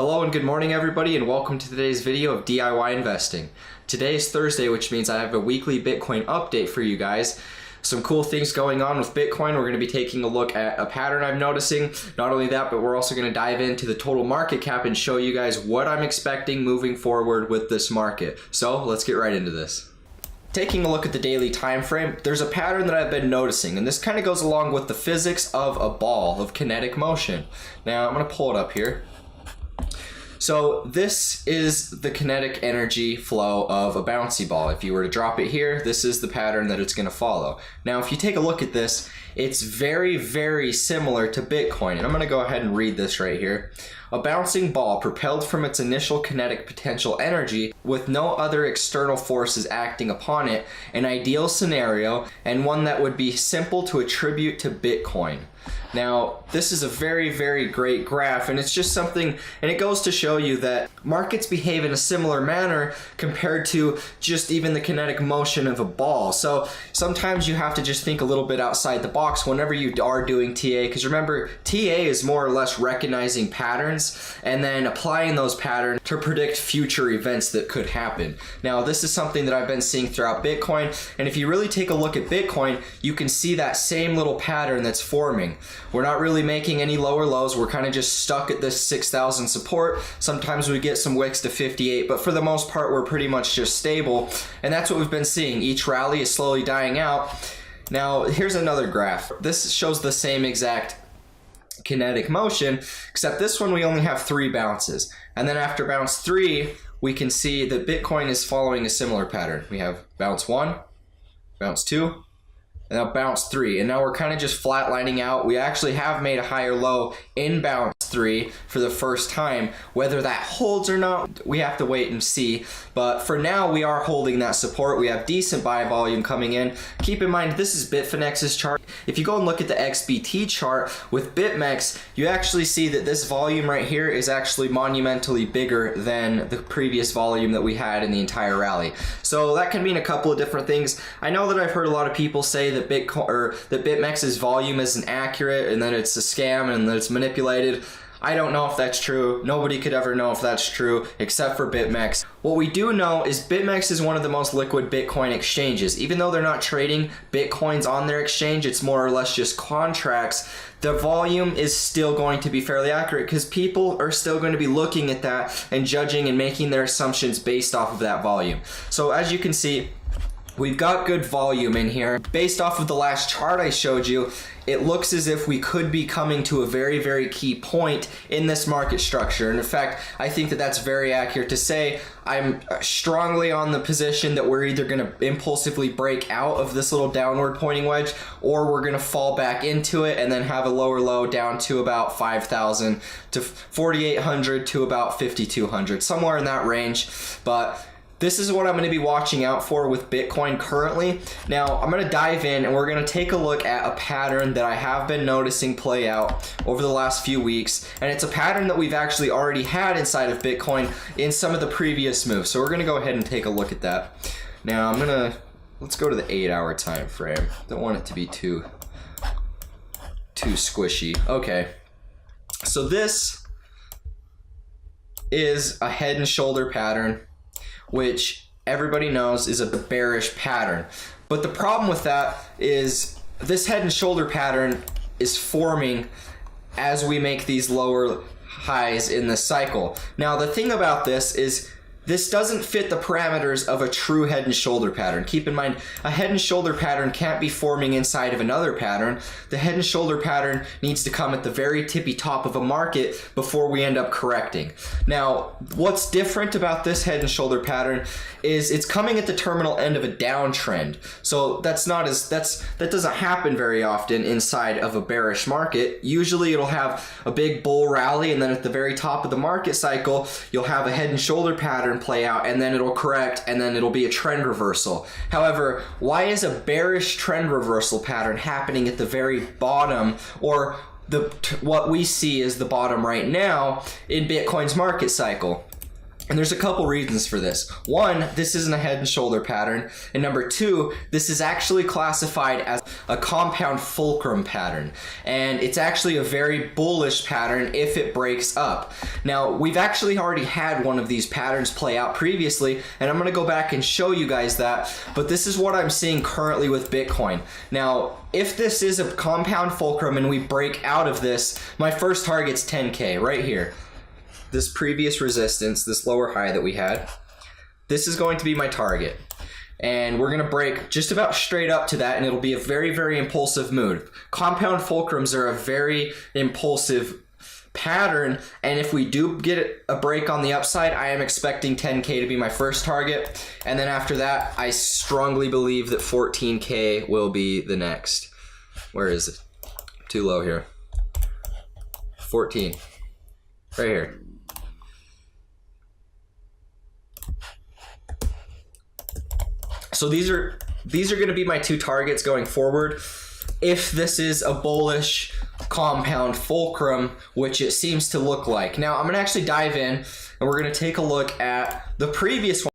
Hello and good morning everybody, and welcome to today's video of DIY investing. Today is Thursday, which means I have a weekly Bitcoin update for you guys. Some cool things going on with Bitcoin. We're going to be taking a look at a pattern I'm noticing. Not only that, but we're also going to dive into the total market cap and show you guys what I'm expecting moving forward with this market. So let's get right into this. Taking a look at the daily time frame, there's a pattern that I've been noticing, and this kind of goes along with the physics of a ball, of kinetic motion. Now I'm going to pull it up here. So this is the kinetic energy flow of a bouncy ball. If you were to drop it here, this is the pattern that it's going to follow. Now if you take a look at this, it's very, very similar to Bitcoin, and I'm going to go ahead and read this right here. A bouncing ball propelled from its initial kinetic potential energy with no other external forces acting upon it, an ideal scenario and one that would be simple to attribute to Bitcoin. Now, this is a very, very great graph, and it's just something, and it goes to show you that markets behave in a similar manner compared to just even the kinetic motion of a ball. So sometimes you have to just think a little bit outside the box whenever you are doing TA, because remember, TA is more or less recognizing patterns and then applying those patterns to predict future events that could happen. Now, this is something that I've been seeing throughout Bitcoin, and if you really take a look at Bitcoin, you can see that same little pattern that's forming. We're not really making any lower lows. We're kind of just stuck at this 6,000 support. Sometimes we get some wicks to 58, but for the most part, we're pretty much just stable. And that's what we've been seeing. Each rally is slowly dying out. Now, here's another graph. This shows the same exact kinetic motion, except this one we only have 3 bounces. And then after bounce 3, we can see that Bitcoin is following a similar pattern. We have bounce 1, bounce 2, and now bounce 3, and now we're kind of just flatlining out. We actually have made a higher low in bounce 3 for the first time. Whether that holds or not, we have to wait and see. But for now, we are holding that support. We have decent buy volume coming in. Keep in mind, this is Bitfinex's chart. If you go and look at the XBT chart with BitMEX, you actually see that this volume right here is actually monumentally bigger than the previous volume that we had in the entire rally. So that can mean a couple of different things. I know that I've heard a lot of people say that BitMEX's volume isn't accurate and that it's a scam and that it's manipulated. I don't know if that's true. Nobody could ever know if that's true except for BitMEX. What we do know is BitMEX is one of the most liquid Bitcoin exchanges. Even though they're not trading Bitcoins on their exchange, it's more or less just contracts. The volume is still going to be fairly accurate because people are still going to be looking at that and judging and making their assumptions based off of that volume. So as you can see, we've got good volume in here. Based off of the last chart I showed you, it looks as if we could be coming to a very, very key point in this market structure. And in fact, I think that that's very accurate to say. I'm strongly on the position that we're either going to impulsively break out of this little downward pointing wedge, or we're going to fall back into it and then have a lower low down to about 5,000 to 4,800 to about 5,200, somewhere in that range. But this is what I'm going to be watching out for with Bitcoin currently. Now, I'm going to dive in and we're going to take a look at a pattern that I have been noticing play out over the last few weeks. And it's a pattern that we've actually already had inside of Bitcoin in some of the previous moves. So we're going to go ahead and take a look at that. Now, let's go to the 8-hour time frame. Don't want it to be too squishy. Okay. So this is a head and shoulder pattern, which everybody knows is a bearish pattern. But the problem with that is this head and shoulder pattern is forming as we make these lower highs in the cycle. Now, the thing about this is this doesn't fit the parameters of a true head and shoulder pattern. Keep in mind, a head and shoulder pattern can't be forming inside of another pattern. The head and shoulder pattern needs to come at the very tippy top of a market before we end up correcting. Now, what's different about this head and shoulder pattern is it's coming at the terminal end of a downtrend. So that doesn't happen very often inside of a bearish market. Usually it'll have a big bull rally, and then at the very top of the market cycle, you'll have a head and shoulder pattern play out, and then it'll correct, and then it'll be a trend reversal. However, why is a bearish trend reversal pattern happening at the very bottom, or what we see is the bottom right now in Bitcoin's market cycle? And there's a couple reasons for this. One, this isn't a head and shoulder pattern. And number two, this is actually classified as a compound fulcrum pattern. And it's actually a very bullish pattern if it breaks up. Now, we've actually already had one of these patterns play out previously, and I'm gonna go back and show you guys that, but this is what I'm seeing currently with Bitcoin. Now, if this is a compound fulcrum and we break out of this, my first target's 10K right here. This previous resistance, this lower high that we had, this is going to be my target. And we're gonna break just about straight up to that, and it'll be a very, very impulsive move. Compound fulcrums are a very impulsive pattern, and if we do get a break on the upside, I am expecting 10K to be my first target. And then after that, I strongly believe that 14K will be the next. Where is it? Too low here. 14. Right here. So these are going to be my two targets going forward. If this is a bullish compound fulcrum, which it seems to look like. Now I'm going to actually dive in and we're going to take a look at the previous one.